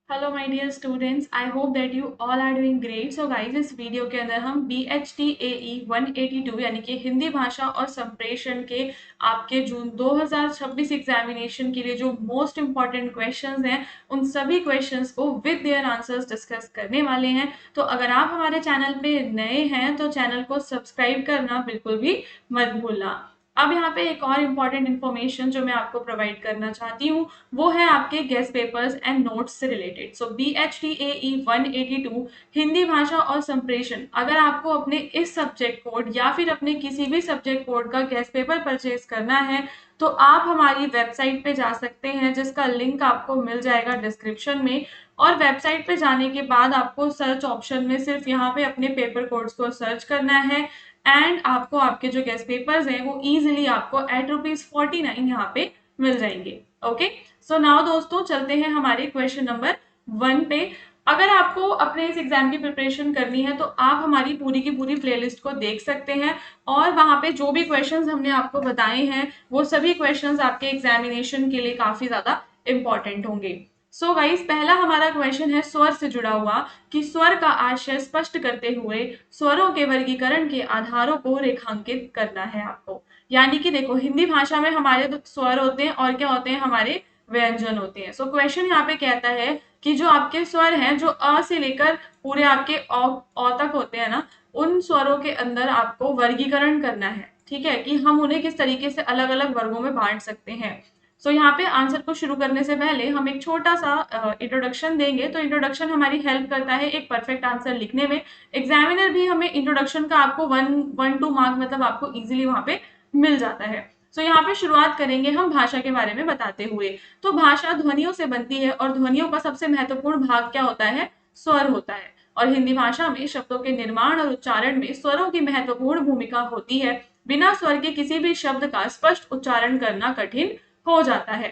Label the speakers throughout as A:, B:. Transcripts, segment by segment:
A: Hello my dear students, I hope that you all are doing great. So guys, इस video के अंदर हम BHTAE 182 यानी कि हिंदी भाषा और संप्रेषण के आपके जून 2026 एग्जामिनेशन के लिए जो मोस्ट इंपॉर्टेंट क्वेश्चंस हैं उन सभी क्वेश्चंस को विद देयर आंसर्स डिस्कस करने वाले हैं। तो अगर आप हमारे चैनल पे नए हैं तो चैनल को सब्सक्राइब करना बिल्कुल भी मत भूलना। अब यहाँ पे एक और इम्पॉर्टेंट इन्फॉर्मेशन जो मैं आपको प्रोवाइड करना चाहती हूँ वो है आपके गेस्ट पेपर्स एंड नोट्स से रिलेटेड। सो BHTAE 182 हिंदी भाषा और संप्रेषण, अगर आपको अपने इस सब्जेक्ट कोड या फिर अपने किसी भी सब्जेक्ट कोड का गेस्ट पेपर परचेज करना है तो आप हमारी वेबसाइट पे जा सकते हैं, जिसका लिंक आपको मिल जाएगा डिस्क्रिप्शन में। और वेबसाइट पे जाने के बाद आपको सर्च ऑप्शन में सिर्फ यहाँ पे अपने पेपर कोड्स को सर्च करना है एंड आपको आपके जो गेस्ट पेपर्स हैं वो इजीली आपको एट ₹49 यहाँ पे मिल जाएंगे। ओके, सो नाउ दोस्तों चलते हैं हमारे क्वेश्चन नंबर 1 पे। अगर आपको अपने इस एग्जाम की प्रिपरेशन करनी है तो आप हमारी पूरी की पूरी प्लेलिस्ट को देख सकते हैं और वहां पे जो भी क्वेश्चंस हमने आपको बताए हैं वो सभी क्वेश्चंस आपके एग्जामिनेशन के लिए काफी ज्यादा इंपॉर्टेंट होंगे। सो गाइस, पहला हमारा क्वेश्चन है स्वर से जुड़ा हुआ कि स्वर का आशय स्पष्ट करते हुए स्वरों के वर्गीकरण के आधारों को रेखांकित करना है आपको। यानी कि देखो, हिंदी भाषा में हमारे तो स्वर होते हैं और क्या होते हैं, हमारे व्यंजन होते हैं। सो क्वेश्चन यहाँ पे कहता है कि जो आपके स्वर हैं जो अ से लेकर पूरे आपके औ तक होते हैं ना, उन स्वरों के अंदर आपको वर्गीकरण करना है। ठीक है, कि हम उन्हें किस तरीके से अलग अलग वर्गों में बांट सकते हैं। सो यहाँ पे आंसर को शुरू करने से पहले हम एक छोटा सा इंट्रोडक्शन देंगे। तो इंट्रोडक्शन हमारी हेल्प करता है एक परफेक्ट आंसर लिखने में। एग्जामिनर भी हमें इंट्रोडक्शन का आपको 1-2 मार्क मतलब आपको इजीली वहां पे मिल जाता है। सो यहाँ पे शुरुआत करेंगे हम भाषा के बारे में बताते हुए। तो भाषा ध्वनियों से बनती है और ध्वनियों का सबसे महत्वपूर्ण भाग क्या होता है, स्वर होता है। और हिंदी भाषा में शब्दों के निर्माण और उच्चारण में स्वरों की महत्वपूर्ण भूमिका होती है। बिना स्वर के किसी भी शब्द का स्पष्ट उच्चारण करना कठिन हो जाता है।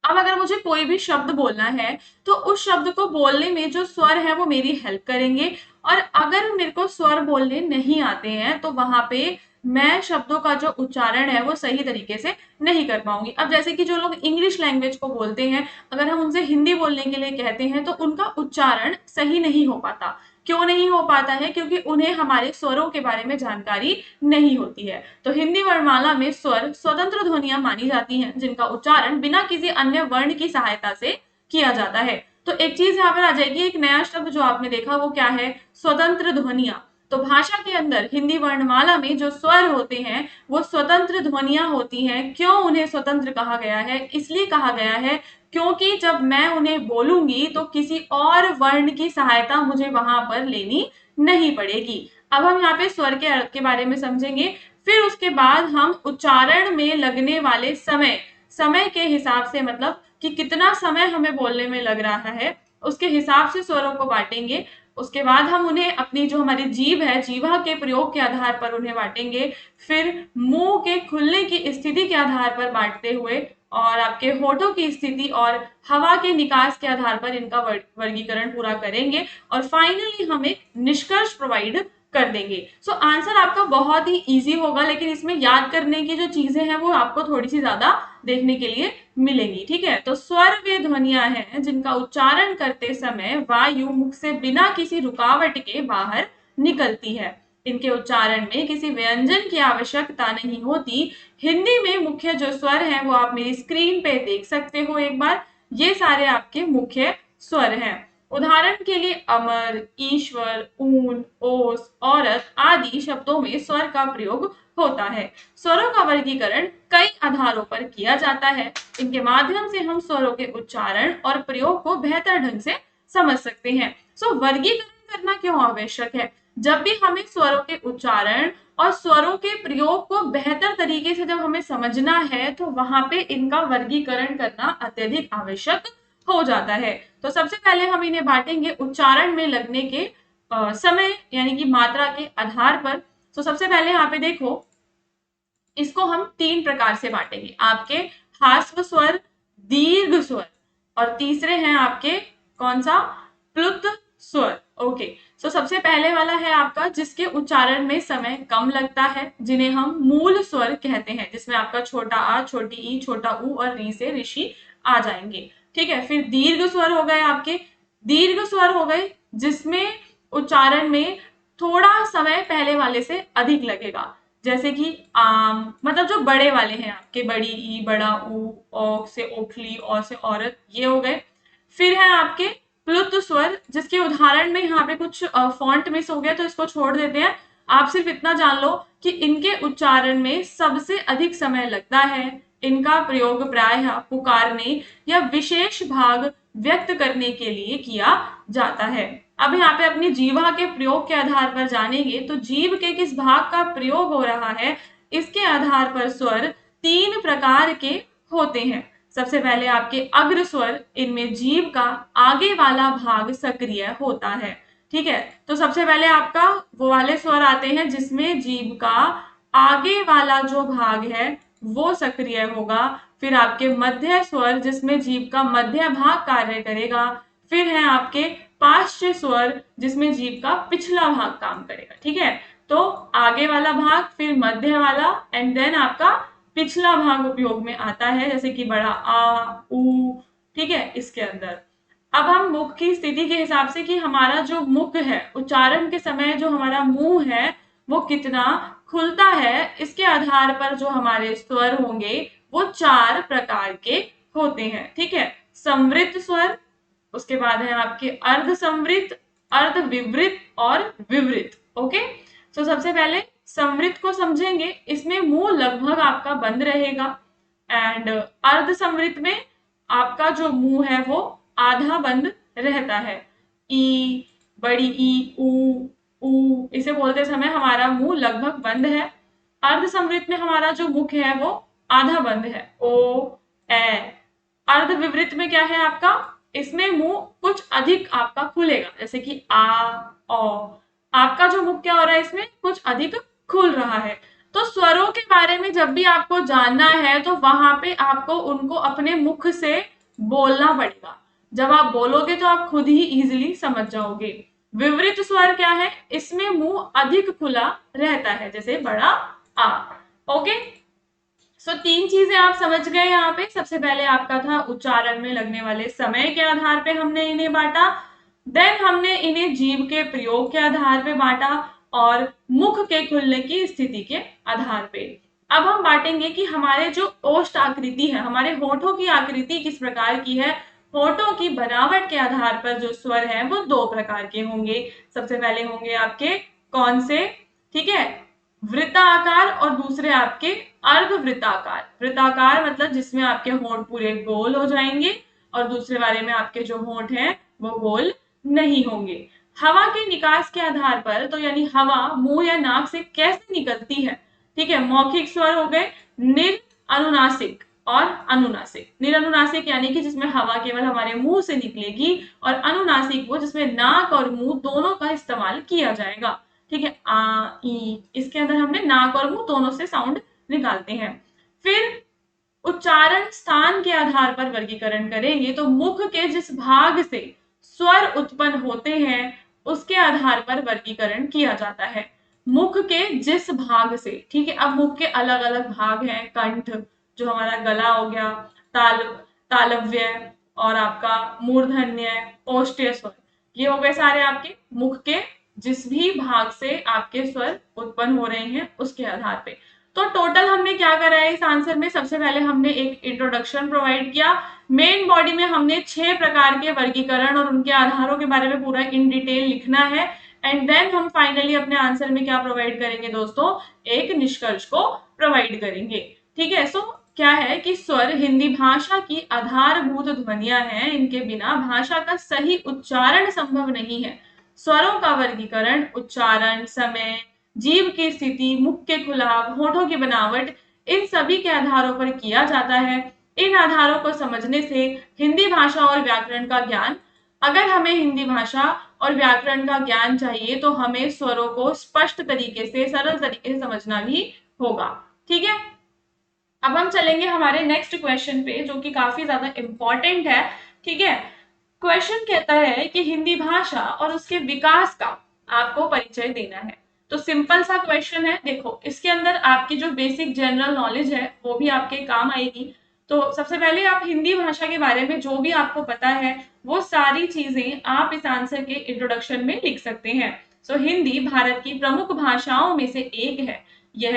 A: अब अगर मुझे कोई भी शब्द बोलना है तो उस शब्द को बोलने में जो स्वर है वो मेरी हेल्प करेंगे। और अगर मेरे को स्वर बोलने नहीं आते हैं तो वहां पे मैं शब्दों का जो उच्चारण है वो सही तरीके से नहीं कर पाऊंगी। अब जैसे कि जो लोग इंग्लिश लैंग्वेज को बोलते हैं, अगर हम उनसे हिंदी बोलने के लिए कहते हैं तो उनका उच्चारण सही नहीं हो पाता। क्यों नहीं हो पाता है? क्योंकि उन्हें हमारे स्वरों के बारे में जानकारी नहीं होती है। तो हिंदी वर्णमाला में स्वर स्वतंत्र ध्वनियां मानी जाती हैं जिनका उच्चारण बिना किसी अन्य वर्ण की सहायता से किया जाता है। तो एक चीज यहाँ पर आ जाएगी, एक नया शब्द जो आपने देखा वो क्या है, स्वतंत्र ध्वनियां। तो भाषा के अंदर हिंदी वर्णमाला में जो स्वर होते हैं वो स्वतंत्र ध्वनियां होती हैं। क्यों उन्हें स्वतंत्र कहा गया है? इसलिए कहा गया है क्योंकि जब मैं उन्हें बोलूंगी तो किसी और वर्ण की सहायता मुझे वहां पर लेनी नहीं पड़ेगी। अब हम यहाँ पे स्वर के अर्थ के बारे में समझेंगे, फिर उसके बाद हम उच्चारण में लगने वाले समय, समय के हिसाब से मतलब कि कितना समय हमें बोलने में लग रहा है उसके हिसाब से स्वरों को बांटेंगे। उसके बाद हम उन्हें अपनी जो हमारी जीभ है, जीवा के प्रयोग के आधार पर उन्हें बांटेंगे। फिर मुंह के खुलने की स्थिति के आधार पर बांटते हुए और आपके होठों की स्थिति और हवा के निकास के आधार पर इनका वर्गीकरण पूरा करेंगे और फाइनली हम एक निष्कर्ष प्रोवाइड कर देंगे। सो आंसर आपका बहुत ही इजी होगा, लेकिन इसमें याद करने की जो चीजें हैं वो आपको थोड़ी सी ज्यादा देखने के लिए मिलेंगी। ठीक है, तो स्वर वे ध्वनियां हैं जिनका उच्चारण करते समय वायु मुख से बिना किसी रुकावट के बाहर निकलती है। इनके उच्चारण में किसी व्यंजन की आवश्यकता नहीं होती। हिंदी में मुख्य जो स्वर हैं वो आप मेरी स्क्रीन पे देख सकते हो एक बार। ये सारे आपके मुख्य स्वर हैं। उदाहरण के लिए अमर, ईश्वर, ऊन, ओस, औरत आदि शब्दों में स्वर का प्रयोग होता है। स्वरों का वर्गीकरण कई आधारों पर किया जाता है। इनके माध्यम से हम स्वरों के उच्चारण और प्रयोग को बेहतर ढंग से समझ सकते हैं। सो वर्गीकरण करना क्यों आवश्यक है? जब भी हमें स्वरों के उच्चारण और स्वरों के प्रयोग को बेहतर तरीके से जब हमें समझना है तो वहां पे इनका वर्गीकरण करना अत्यधिक आवश्यक हो जाता है। तो सबसे पहले हम इन्हें बांटेंगे उच्चारण में लगने के समय यानी कि मात्रा के आधार पर। तो सबसे पहले यहाँ पे देखो, इसको हम 3 प्रकार से बांटेंगे, आपके ह्रस्व स्वर, दीर्घ स्वर और तीसरे हैं आपके कौन सा, प्लुत स्वर। ओके, सो सबसे पहले वाला है आपका जिसके उच्चारण में समय कम लगता है, जिन्हें हम मूल स्वर कहते हैं, जिसमें आपका छोटा आ, छोटी ई, छोटा ऊ और री से ऋषि आ जाएंगे। ठीक है। फिर दीर्घ स्वर हो गए आपके, दीर्घ स्वर हो गए जिसमें उच्चारण में थोड़ा समय पहले वाले से अधिक लगेगा, जैसे कि आम, मतलब जो बड़े वाले हैं आपके, बड़ी ई, बड़ा ऊ, औ से ओखली, औ से औरत, ये हो गए। फिर है आपके प्लुत स्वर, जिसके उदाहरण में यहाँ पे कुछ फॉन्ट मिस हो गया तो इसको छोड़ देते हैं। आप सिर्फ इतना जान लो कि इनके उच्चारण में सबसे अधिक समय लगता है। इनका प्रयोग प्रायः पुकारने या विशेष भाग व्यक्त करने के लिए किया जाता है। अब यहाँ पे अपनी जीवा के प्रयोग के आधार पर जानेंगे तो जीभ के किस भाग का प्रयोग हो रहा है, इसके आधार पर स्वर 3 प्रकार के होते हैं। सबसे पहले आपके अग्र स्वर, इनमें जीभ का आगे वाला भाग सक्रिय होता है। ठीक है, तो सबसे पहले आपका वो वाले स्वर आते हैं जिसमें जीभ का आगे वाला जो भाग है वो सक्रिय होगा। फिर आपके मध्य स्वर, जिसमें जीभ का मध्य भाग कार्य करेगा। फिर है आपके पार्श्व स्वर, जिसमें जीभ का पिछला भाग काम करेगा। ठीक है, तो आगे वाला भाग, फिर मध्य वाला, एंड देन आपका पिछला भाग उपयोग में आता है, जैसे कि बड़ा आ, ऊ। ठीक है, इसके अंदर अब हम मुख की स्थिति के हिसाब से कि हमारा जो मुख है, उच्चारण के समय जो हमारा मुंह है वो कितना खुलता है, इसके आधार पर जो हमारे स्वर होंगे वो 4 प्रकार के होते हैं। ठीक है, संवृत स्वर, उसके बाद है आपके अर्ध संवृत, अर्ध विवृत और विवृत। ओके, तो सबसे पहले संवृत को समझेंगे। इसमें मुंह लगभग आपका बंद रहेगा, एंड अर्ध संवृत में आपका जो मुंह है वो आधा बंद रहता है। ई, बड़ी ई, ऊ, इसे बोलते समय हमारा मुंह लगभग बंद है। अर्ध संवृत में हमारा जो मुख है वो आधा बंद है। ओ, ए। अर्ध विवृत में क्या है आपका, इसमें मुंह कुछ अधिक आपका खुलेगा, जैसे कि आ, ओ। आपका जो मुख क्या हो रहा है, इसमें कुछ अधिक खुल रहा है। तो स्वरों के बारे में जब भी आपको जानना है तो वहां पे आपको उनको अपने मुख से बोलना पड़ेगा। जब आप बोलोगे तो आप खुद ही इजीली समझ जाओगे। विवृत स्वर क्या है, इसमें मुंह अधिक खुला रहता है, जैसे बड़ा आ। ओके, सो 3 चीजें आप समझ गए। यहाँ पे सबसे पहले आपका था उच्चारण में लगने वाले समय के आधार पे हमने इन्हें बांटा, देन हमने इन्हें जीभ के प्रयोग के आधार पे बांटा, और मुख के खुलने की स्थिति के आधार पे। अब हम बांटेंगे कि हमारे जो ओष्ठ आकृति है, हमारे होठों की आकृति किस प्रकार की है। होठों की बनावट के आधार पर जो स्वर है वो 2 प्रकार के होंगे। सबसे पहले होंगे आपके कौन से, ठीक है, वृत्ताकार, और दूसरे आपके अर्ध वृत्ताकार। वृत्ताकार मतलब जिसमें आपके होंठ पूरे गोल हो जाएंगे, और दूसरे वाले में आपके जो होंठ हैं वो गोल नहीं होंगे। हवा के निकास के आधार पर, तो यानी हवा मुंह या नाक से कैसे निकलती है। ठीक है, मौखिक स्वर हो गए निर, अनुनासिक और अनुनासिक। निरनुनासिक यानी कि जिसमें हवा केवल हमारे मुंह से निकलेगी, और अनुनासिक वो जिसमें नाक और मुंह दोनों का इस्तेमाल किया जाएगा। ठीक है, आ, ई, इसके अंदर हमने नाक और मुंह दोनों से साउंड निकालते हैं। फिर उच्चारण स्थान के आधार पर वर्गीकरण करेंगे तो मुख के जिस भाग से स्वर उत्पन्न होते हैं उसके आधार पर वर्गीकरण किया जाता है। मुख के जिस भाग से, ठीक है, अब मुख के अलग अलग भाग हैं। कंठ, जो हमारा गला हो गया, ताल, तालव्य, और आपका मूर्धन्य, ओष्ठ्य स्वर, ये हो गए सारे आपके मुख के जिस भी भाग से आपके स्वर उत्पन्न हो रहे हैं उसके आधार पे। तो टोटल हमने क्या करा है इस आंसर में, सबसे पहले हमने एक इंट्रोडक्शन प्रोवाइड किया। मेन बॉडी में हमने 6 प्रकार के वर्गीकरण और उनके आधारों के बारे में पूरा इन डिटेल लिखना है, एंड देन हम फाइनली अपने आंसर में क्या प्रोवाइड करेंगे दोस्तों, एक निष्कर्ष को प्रोवाइड करेंगे। ठीक है, सो क्या है कि स्वर हिंदी भाषा की आधारभूत ध्वनियां हैं, इनके बिना भाषा का सही उच्चारण संभव नहीं है। स्वरों का वर्गीकरण उच्चारण, समय, जीभ की स्थिति, मुख के खुलाव, होठों की बनावट, इन सभी के आधारों पर किया जाता है। इन आधारों को समझने से हिंदी भाषा और व्याकरण का ज्ञान, अगर हमें हिंदी भाषा और व्याकरण का ज्ञान चाहिए तो हमें स्वरों को स्पष्ट तरीके से, सरल तरीके से समझना भी होगा। ठीक है, अब हम चलेंगे हमारे नेक्स्ट क्वेश्चन पे जो कि काफी ज्यादा इंपॉर्टेंट है। ठीक है, क्वेश्चन कहता है कि हिंदी भाषा और उसके विकास का आपको परिचय देना है। तो सिंपल सा क्वेश्चन है, देखो इसके अंदर आपकी जो बेसिक जनरल नॉलेज है वो भी आपके काम आएगी। तो सबसे पहले आप हिंदी भाषा के बारे में जो भी आपको पता है वो सारी चीजें आप इस आंसर के इंट्रोडक्शन में लिख सकते हैं। हिंदी भारत की प्रमुख भाषाओं में से एक है। यह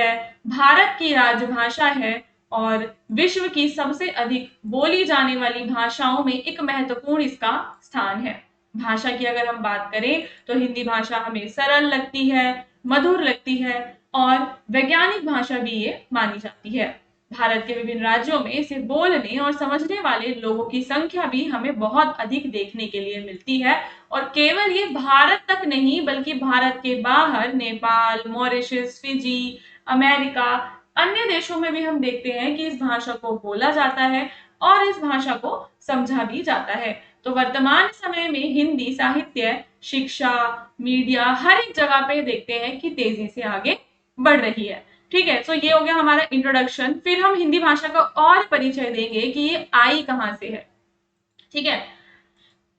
A: भारत की राजभाषा है और विश्व की सबसे अधिक बोली जाने वाली भाषाओं में एक महत्वपूर्ण इसका स्थान है। भाषा की अगर हम बात करें तो हिंदी भाषा हमें सरल लगती है, मधुर लगती है और वैज्ञानिक भाषा भी ये मानी जाती है। भारत के विभिन्न राज्यों में इसे बोलने और समझने वाले लोगों की संख्या भी हमें बहुत अधिक देखने के लिए मिलती है। और केवल ये भारत तक नहीं बल्कि भारत के बाहर नेपाल, मॉरिशस, फिजी, अमेरिका, अन्य देशों में भी हम देखते हैं कि इस भाषा को बोला जाता है और इस भाषा को समझा भी जाता है। तो वर्तमान समय में हिंदी साहित्य, शिक्षा, मीडिया हर एक जगह पे देखते हैं कि तेजी से आगे बढ़ रही है। ठीक है, ये हो गया हमारा इंट्रोडक्शन। फिर हम हिंदी भाषा का और परिचय देंगे कि ये आई कहां से है। ठीक है,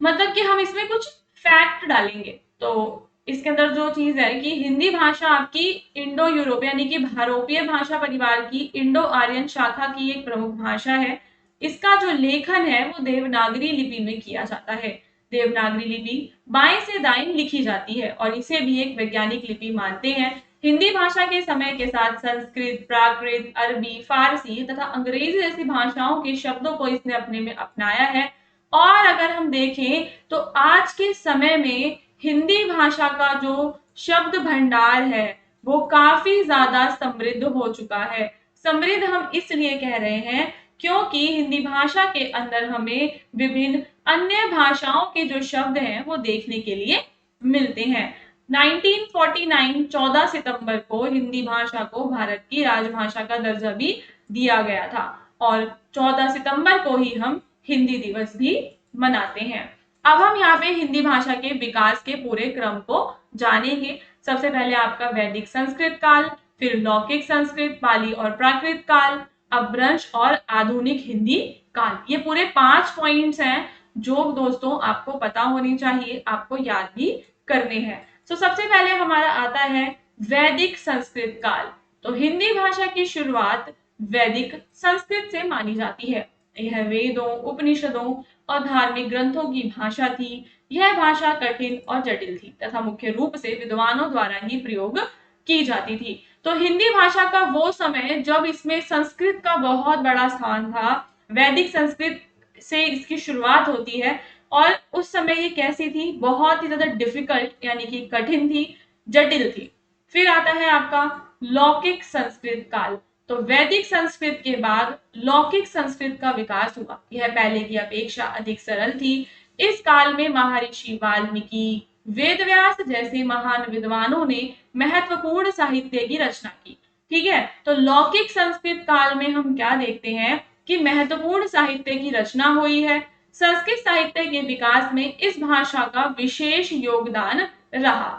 A: मतलब कि हम इसमें कुछ फैक्ट डालेंगे। तो इसके अंदर जो चीज है कि हिंदी भाषा आपकी इंडो यूरोप यानी कि भारोपीय भाषा परिवार की इंडो आर्यन शाखा की एक प्रमुख भाषा है। इसका जो लेखन है वो देवनागरी लिपि में किया जाता है। देवनागरी लिपि बाएं से दाएं लिखी जाती है और इसे भी एक वैज्ञानिक लिपि मानते हैं। हिंदी भाषा के समय के साथ संस्कृत, प्राकृत, अरबी, फारसी तथा अंग्रेजी जैसी भाषाओं के शब्दों को इसने अपने में अपनाया है। और अगर हम देखें तो आज के समय में हिंदी भाषा का जो शब्द भंडार है वो काफी ज्यादा समृद्ध हो चुका है। समृद्ध हम इसलिए कह रहे हैं क्योंकि हिंदी भाषा के अंदर हमें विभिन्न अन्य भाषाओं के जो शब्द हैं वो देखने के लिए मिलते हैं। 1949 14 सितंबर को हिंदी भाषा को भारत की राजभाषा का दर्जा भी दिया गया था और 14 सितंबर को ही हम हिंदी दिवस भी मनाते हैं। अब हम यहाँ पे हिंदी भाषा के विकास के पूरे क्रम को जानेंगे। सबसे पहले आपका वैदिक संस्कृत काल, फिर लौकिक संस्कृत, पाली और प्राकृत काल, अपभ्रंश और आधुनिक हिंदी काल। ये पूरे 5 पॉइंट्स हैं जो दोस्तों आपको पता होनी चाहिए, आपको याद भी करने हैं। सबसे पहले हमारा आता है वैदिक संस्कृत काल। तो हिंदी भाषा की शुरुआत वैदिक संस्कृत से मानी जाती है। यह वेदों, उपनिषदों और धार्मिक ग्रंथों की भाषा थी। यह भाषा कठिन और जटिल थी तथा मुख्य रूप से विद्वानों द्वारा ही प्रयोग की जाती थी। तो हिंदी भाषा का वो समय जब इसमें संस्कृत का बहुत बड़ा स्थान था। वैदिक संस्कृत से इसकी शुरुआत होती है और उस समय ये कैसी थी, बहुत ही ज्यादा डिफिकल्ट यानी कि कठिन थी, जटिल थी। फिर आता है आपका लौकिक संस्कृत काल। तो वैदिक संस्कृत के बाद लौकिक संस्कृत का विकास हुआ। यह पहले की अपेक्षा अधिक सरल थी। इस काल में महर्षि वाल्मीकि, वेदव्यास जैसे महान विद्वानों ने महत्वपूर्ण साहित्य की रचना की। ठीक है, तो लौकिक संस्कृत काल में हम क्या देखते हैं कि महत्वपूर्ण साहित्य की रचना हुई है। संस्कृत साहित्य के विकास में इस भाषा का विशेष योगदान रहा।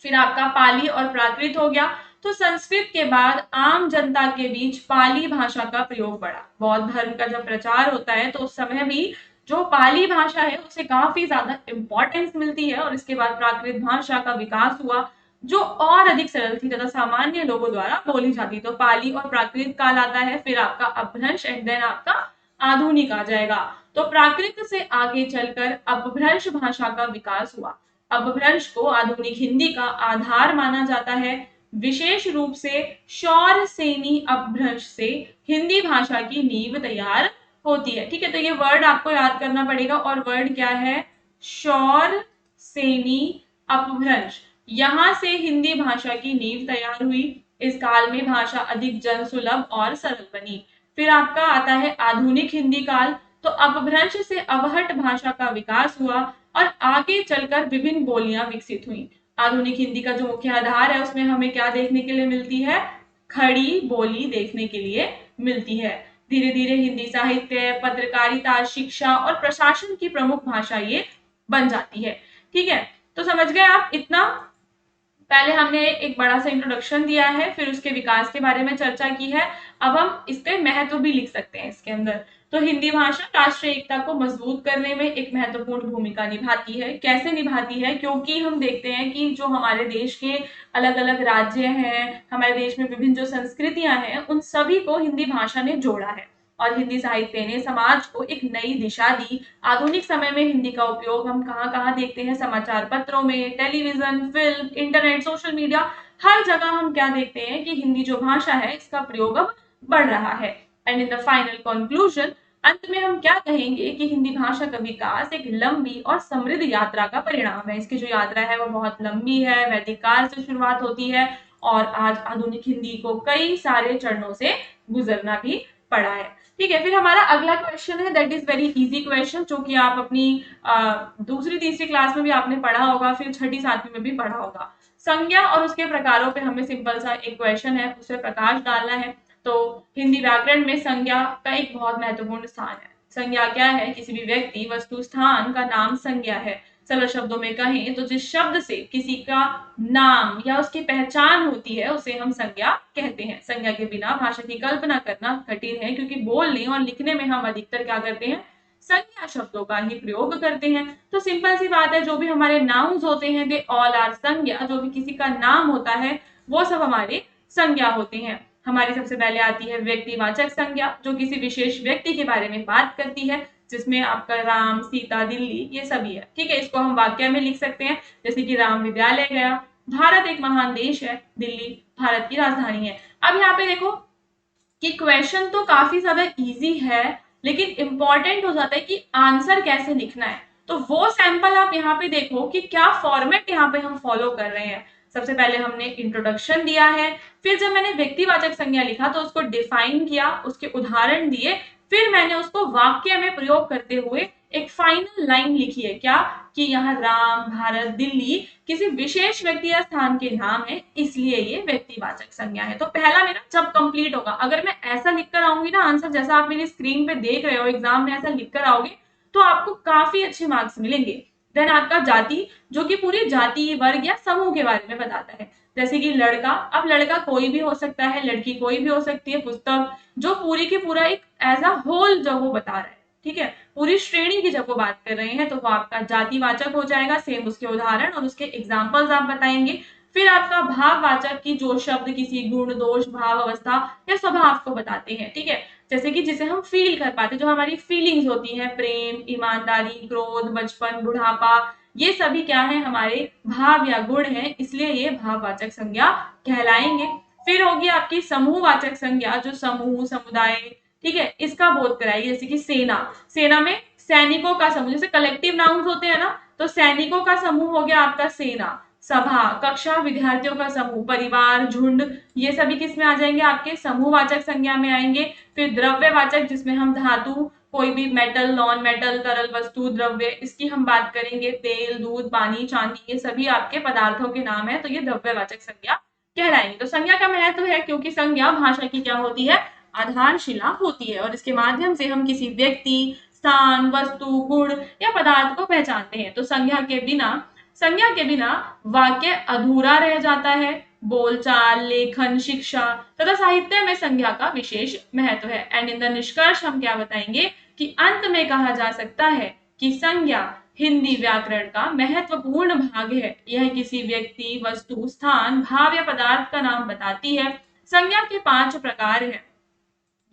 A: फिर आपका पाली और प्राकृत हो गया। तो संस्कृत के बाद आम जनता के बीच पाली भाषा का प्रयोग बढ़ा। बौद्ध धर्म का जब प्रचार होता है तो उस समय भी जो पाली भाषा है उसे काफी ज्यादा इंपॉर्टेंस मिलती है और इसके बाद प्राकृत भाषा का विकास हुआ जो और अधिक सरल थी तथा सामान्य लोगों द्वारा बोली जाती। तो पाली और प्राकृत काल आता है, फिर आपका अपभ्रंश एंड देन आपका आधुनिक आ जाएगा। तो प्राकृत से आगे चलकर अपभ्रंश भाषा का विकास हुआ। अपभ्रंश को आधुनिक हिंदी का आधार माना जाता है। विशेष रूप से शौर सेनी अपभ्रंश से हिंदी भाषा की नींव तैयार होती है। ठीक है, तो ये वर्ड आपको याद करना पड़ेगा और वर्ड क्या है, शौर सेनी अपभ्रंश। यहां से हिंदी भाषा की नींव तैयार हुई। इस काल में भाषा अधिक जनसुलभ और सरल बनी। फिर आपका आता है आधुनिक हिंदी काल। तो अपभ्रंश से अवहट भाषा का विकास हुआ और आगे चलकर विभिन्न बोलियां विकसित हुई। आधुनिक हिंदी का जो मुख्य आधार है उसमें हमें क्या देखने के लिए मिलती है, खड़ी बोली देखने के लिए मिलती है। धीरे धीरे हिंदी साहित्य, पत्रकारिता, शिक्षा और प्रशासन की प्रमुख भाषा ये बन जाती है। ठीक है, तो समझ गए आप इतना। पहले हमने एक बड़ा सा इंट्रोडक्शन दिया है, फिर उसके विकास के बारे में चर्चा की है। अब हम इसके महत्व भी लिख सकते हैं इसके अंदर। तो हिंदी भाषा राष्ट्रीय एकता को मजबूत करने में एक महत्वपूर्ण भूमिका निभाती है। कैसे निभाती है, क्योंकि हम देखते हैं कि जो हमारे देश के अलग अलग राज्य हैं, हमारे देश में विभिन्न जो संस्कृतियां हैं, उन सभी को हिंदी भाषा ने जोड़ा है। और हिंदी साहित्य ने समाज को एक नई दिशा दी। आधुनिक समय में हिंदी का उपयोग हम कहाँ-कहाँ देखते हैं, समाचार पत्रों में, television, film, internet, social media, हर जगह हम क्या देखते हैं कि हिंदी जो भाषा है इसका प्रयोग अब बढ़ रहा है। And in the final conclusion, अंत में हम क्या कहेंगे कि हिंदी भाषा का विकास एक लंबी और समृद्ध यात्रा का परिणाम है। इसकी जो यात्रा है वो बहुत लंबी है, वैदिक काल से शुरुआत होती है और आज आधुनिक हिंदी को कई सारे चरणों से गुजरना भी पड़ा है। ठीक है, फिर हमारा अगला क्वेश्चन है, that is very easy question, जो कि आप अपनी दूसरी तीसरी क्लास में भी आपने पढ़ा होगा, फिर छठी सातवीं में भी पढ़ा होगा। संज्ञा और उसके प्रकारों पे हमें सिंपल सा एक क्वेश्चन है, उस पर प्रकाश डालना है। तो हिंदी व्याकरण में संज्ञा का एक बहुत महत्वपूर्ण स्थान है। संज्ञा क्या है? किसी भी व्यक्ति, वस्तु, स्थान का नाम संज्ञा है। सरल शब्दों में कहें तो जिस शब्द से किसी का नाम या उसकी पहचान होती है उसे हम संज्ञा कहते हैं। संज्ञा के बिना भाषा की कल्पना करना कठिन है, क्योंकि बोलने और लिखने में हम अधिकतर क्या करते हैं, संज्ञा शब्दों का ही प्रयोग करते हैं। तो सिंपल सी बात है, जो भी हमारे नाउन्स होते हैं दे ऑल आर संज्ञा। जो भी किसी का नाम होता है वो सब हमारे संज्ञा होते हैं। हमारी सबसे पहले आती है व्यक्तिवाचक संज्ञा, जो किसी विशेष व्यक्ति के बारे में बात करती है, जिसमें आपका राम, सीता, दिल्ली ये सभी है। ठीक है, इसको हम वाक्य में लिख सकते हैं, जैसे कि राम विद्यालय गया, भारत एक महान देश है, दिल्ली भारत की राजधानी है। अब यहाँ पे देखो कि क्वेश्चन तो काफी ज्यादा इजी है, लेकिन इंपॉर्टेंट हो जाता है कि आंसर कैसे लिखना है। तो वो सैंपल आप यहाँ पे देखो कि क्या फॉर्मेट यहाँ पे हम फॉलो कर रहे हैं। सबसे पहले हमने इंट्रोडक्शन दिया है, फिर जब मैंने व्यक्तिवाचक संज्ञा लिखा तो उसको डिफाइन किया, उसके उदाहरण दिए, फिर मैंने उसको वाक्य में प्रयोग करते हुए एक फाइनल लाइन लिखी है, क्या कि यहाँ राम, भारत, दिल्ली किसी विशेष व्यक्ति या स्थान के नाम है, इसलिए ये व्यक्तिवाचक संज्ञा है। तो पहला मेरा जब कंप्लीट होगा, अगर मैं ऐसा लिखकर आऊंगी ना आंसर, जैसा आप मेरी स्क्रीन पे देख रहे हो, एग्जाम में ऐसा लिखकर आओगे तो आपको काफी अच्छे मार्क्स मिलेंगे। देन आपका जाति, जो कि पूरी जाति, वर्ग या समूह के बारे में बताता है, जैसे कि लड़का, अब लड़का कोई भी हो सकता है, लड़की कोई भी हो सकती है। पुस्तक, जो पूरी की पूरा एक एज अ होल जब वो बता रहा है, ठीक है, पूरी श्रेणी की जब वो बात कर रहे हैं तो वो आपका जातिवाचक हो जाएगा। सेम उसके उदाहरण और उसके एग्जाम्पल्स आप बताएंगे। फिर आपका भाववाचक, की जो शब्द किसी गुण, दोष, भाव, अवस्था या स्वभाव को बताते हैं। ठीक है, जैसे कि जिसे हम फील कर पाते, जो हमारी फीलिंग्स होती हैं, प्रेम, ईमानदारी, क्रोध, बचपन, बुढ़ापा, ये सभी क्या है, हमारे भाव या गुण हैं, इसलिए ये भाववाचक संज्ञा कहलाएंगे। फिर होगी आपकी समूहवाचक संज्ञा, जो समूह, समुदाय, ठीक है, इसका बोध कराएगी। जैसे कि सेना, सेना में सैनिकों का समूह, जैसे कलेक्टिव नाउन्स होते हैं ना, तो सैनिकों का समूह हो गया आपका सेना। सभा, कक्षा, विद्यार्थियों का समूह, परिवार, झुंड, ये सभी किस में आ जाएंगे, आपके समूहवाचक संज्ञा में आएंगे। फिर द्रव्यवाचक, जिसमें हम धातु, कोई भी मेटल, नॉन मेटल, तरल वस्तु, द्रव्य, इसकी हम बात करेंगे। तेल, दूध, पानी, चांदी, ये सभी आपके पदार्थों के नाम है, तो ये द्रव्यवाचक संज्ञा कहलाएंगे। तो संज्ञा का महत्व है, क्योंकि संज्ञा भाषा की क्या होती है, आधारशिला होती है, और इसके माध्यम से हम किसी व्यक्ति, स्थान, वस्तु, गुण या पदार्थ को पहचानते हैं। तो संज्ञा के बिना वाक्य अधूरा रह जाता है। बोलचाल, लेखन, शिक्षा तथा साहित्य में संज्ञा का विशेष महत्व है। एंड इन द निष्कर्ष हम क्या बताएंगे कि अंत में कहा जा सकता है कि संज्ञा हिंदी व्याकरण का महत्वपूर्ण भाग है। यह किसी व्यक्ति, वस्तु, स्थान, भाव या पदार्थ का नाम बताती है। संज्ञा के 5 प्रकार हैं,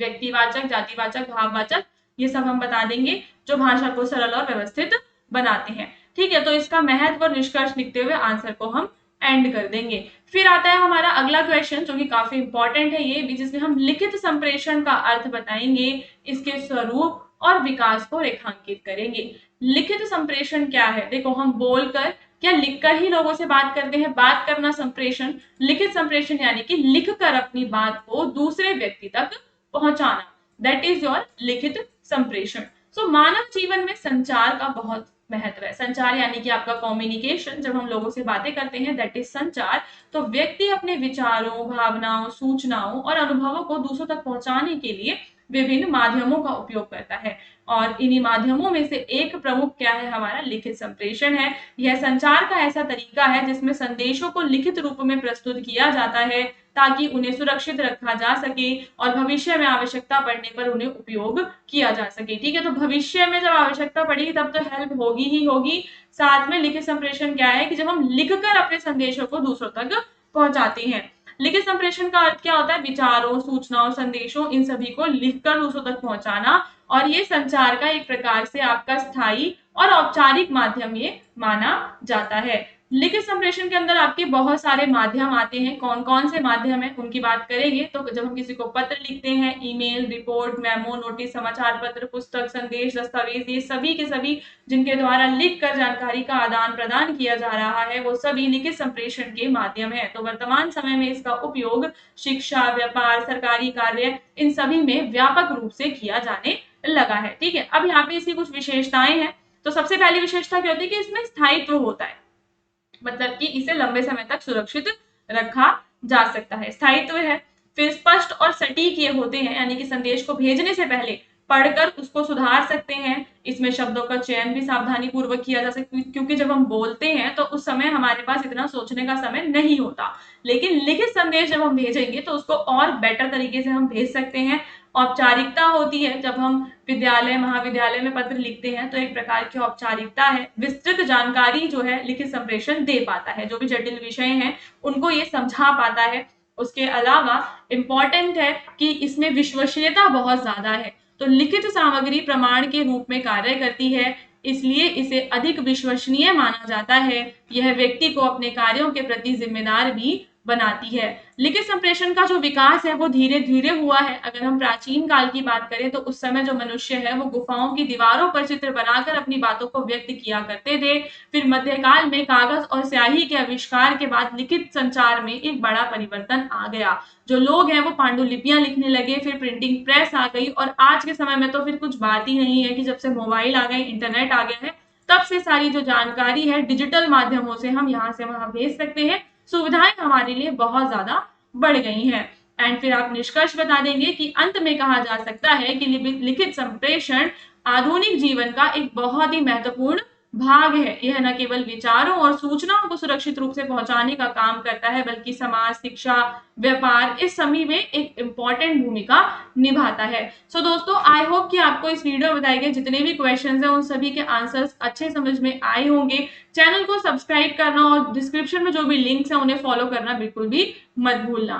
A: व्यक्तिवाचक, जातिवाचक, भाववाचक, ये सब हम बता देंगे, जो भाषा को सरल और व्यवस्थित बनाते हैं। ठीक है, तो इसका महत्व और निष्कर्ष लिखते हुए आंसर को हम एंड कर देंगे। फिर आता है हमारा अगला क्वेश्चन, जो कि काफी इंपॉर्टेंट है ये भी, जिसमें हम लिखित संप्रेषण का अर्थ बताएंगे, इसके स्वरूप और विकास को रेखांकित करेंगे। लिखित संप्रेषण क्या है? देखो, हम बोलकर या लिखकर ही लोगों से बात करते हैं, बात करना संप्रेषण। लिखित संप्रेषण यानी कि लिखकर अपनी बात को दूसरे व्यक्ति तक पहुंचाना, दैट इज योर लिखित संप्रेषण। सो मानव जीवन में संचार का बहुत महत्व है। संचार यानी कि आपका कम्युनिकेशन, जब हम लोगों से बातें करते हैं, दैट इज संचार। तो व्यक्ति अपने विचारों, भावनाओं, सूचनाओं और अनुभवों को दूसरों तक पहुंचाने के लिए विभिन्न माध्यमों का उपयोग करता है, और इन्हीं माध्यमों में से एक प्रमुख क्या है, हमारा लिखित संप्रेषण है। यह संचार का ऐसा तरीका है जिसमें संदेशों को लिखित रूप में प्रस्तुत किया जाता है, ताकि उन्हें सुरक्षित रखा जा सके और भविष्य में आवश्यकता पड़ने पर उन्हें उपयोग किया जा सके। ठीक है, तो भविष्य में जब आवश्यकता पड़ेगी तब तो हेल्प होगी ही होगी। साथ में लिखित संप्रेषण क्या है कि जब हम लिखकर अपने संदेशों को दूसरों तक पहुंचाते हैं। लिखित संप्रेषण का अर्थ क्या होता है? विचारों, सूचनाओं, संदेशों इन सभी को लिखकर दूसरों तक पहुंचाना, और ये संचार का एक प्रकार से आपका स्थायी और औपचारिक माध्यम ये माना जाता है। लिखित संप्रेषण के अंदर आपके बहुत सारे माध्यम आते हैं। कौन कौन से माध्यम है उनकी बात करेंगे तो जब हम किसी को पत्र लिखते हैं, ईमेल, रिपोर्ट, मेमो, नोटिस, समाचार पत्र, पुस्तक, संदेश, दस्तावेज, ये सभी के सभी जिनके द्वारा लिखकर जानकारी का आदान प्रदान किया जा रहा है वो सभी लिखित संप्रेषण के माध्यम है। तो वर्तमान समय में इसका उपयोग शिक्षा, व्यापार, सरकारी कार्य इन सभी में व्यापक रूप से किया जाने लगा है। ठीक है, अब यहाँ पे इसकी कुछ विशेषताएं हैं। तो सबसे पहली विशेषता क्या होती है कि इसमें स्थायित्व होता है, मतलब कि इसे लंबे समय तक सुरक्षित रखा जा सकता है, स्थायित्व है। फिर स्पष्ट और सटीक ये होते हैं, यानी कि संदेश को भेजने से पहले पढ़कर उसको सुधार सकते हैं। इसमें शब्दों का चयन भी सावधानी पूर्वक किया जा सकता है, क्योंकि जब हम बोलते हैं तो उस समय हमारे पास इतना सोचने का समय नहीं होता। लेकिन लिखित संदेश जब हम भेजेंगे तो उसको और बेटर तरीके से हम भेज सकते हैं। औपचारिकता होती है, जब हम विद्यालय, महाविद्यालय में पत्र लिखते हैं तो एक प्रकार की औपचारिकता है। विस्तृत जानकारी जो है लिखित संप्रेषण दे पाता है, जो भी जटिल विषय हैं उनको ये समझा पाता है। उसके अलावा इम्पॉर्टेंट है कि इसमें विश्वसनीयता बहुत ज्यादा है। तो लिखित सामग्री प्रमाण के रूप में कार्य करती है, इसलिए इसे अधिक विश्वसनीय माना जाता है। यह व्यक्ति को अपने कार्यों के प्रति जिम्मेदार भी बनाती है। लिखित संप्रेषण का जो विकास है वो धीरे धीरे हुआ है। अगर हम प्राचीन काल की बात करें तो उस समय जो मनुष्य है वो गुफाओं की दीवारों पर चित्र बनाकर अपनी बातों को व्यक्त किया करते थे। फिर मध्यकाल में कागज और स्याही के आविष्कार के बाद लिखित संचार में एक बड़ा परिवर्तन आ गया। जो लोग हैं वो पांडुलिपियां लिखने लगे, फिर प्रिंटिंग प्रेस आ गई, और आज के समय में तो फिर कुछ बात ही नहीं है कि जब से मोबाइल आ गए, इंटरनेट आ गया है, तब से सारी जो जानकारी है डिजिटल माध्यमों से हम यहाँ से वहां भेज सकते हैं। सुविधाएं हमारे लिए बहुत ज्यादा बढ़ गई हैं। एंड फिर आप निष्कर्ष बता देंगे कि अंत में कहा जा सकता है कि लिखित संप्रेषण आधुनिक जीवन का एक बहुत ही महत्वपूर्ण भाग है। यह न केवल विचारों और सूचनाओं को सुरक्षित रूप से पहुंचाने का काम करता है, बल्कि समाज, शिक्षा, व्यापार इस सभी में एक इम्पॉर्टेंट भूमिका निभाता है। सो दोस्तों, आई होप कि आपको इस वीडियो में बताए गए जितने भी क्वेश्चंस हैं उन सभी के आंसर्स अच्छे समझ में आए होंगे। चैनल को सब्सक्राइब करना और डिस्क्रिप्शन में जो भी लिंक्स हैं उन्हें फॉलो करना बिल्कुल भी मत भूलना।